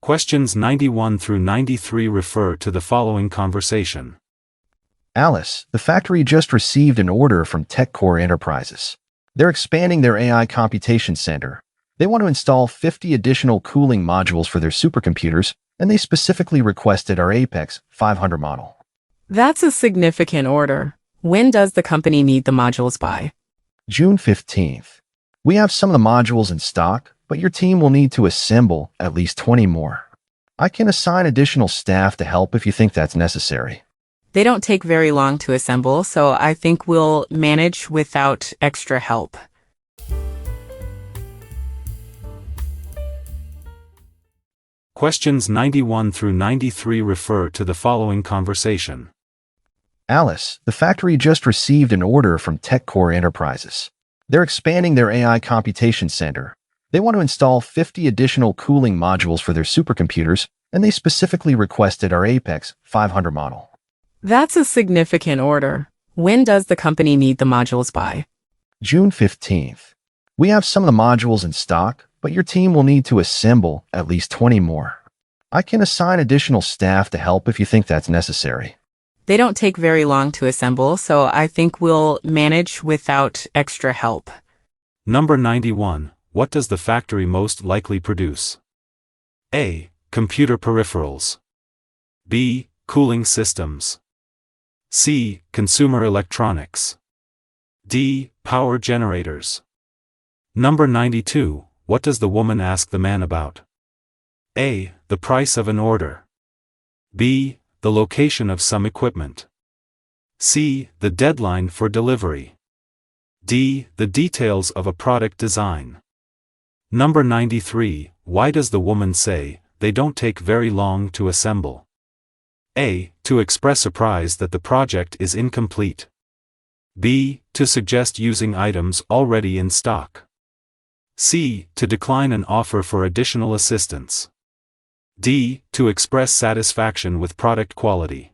Questions 91 through 93 refer to the following conversation. Alice, the factory just received an order from TechCore Enterprises. They're expanding their AI computation center. They want to install 50 additional cooling modules for their supercomputers, and they specifically requested our Apex 500 model. That's a significant order. When does the company need the modules by? June 15th. We have some of the modules in stock, but your team will need to assemble at least 20 more. I can assign additional staff to help if you think that's necessary. They don't take very long to assemble, so I think we'll manage without extra help. Questions 91 through 93 refer to the following conversation. Alice, the factory just received an order from TechCore Enterprises. They're expanding their AI computation center. They want to install 50 additional cooling modules for their supercomputers, and they specifically requested our Apex 500 model. That's a significant order. When does the company need the modules by? June 15th. We have some of the modules in stock, but your team will need to assemble at least 20 more. I can assign additional staff to help if you think that's necessary. They don't take very long to assemble, so I think we'll manage without extra help. Number 91. What does the factory most likely produce? A. Computer peripherals. B. Cooling systems. C. Consumer electronics. D. Power generators. Number 92. What does the woman ask the man about? A. The price of an order. B. The location of some equipment. C. The deadline for delivery. D. The details of a product design. Number 93. Why does the woman say, they don't take very long to assemble? A. To express surprise that the project is incomplete. B. To suggest using items already in stock. C. To decline an offer for additional assistance. D. To express satisfaction with product quality.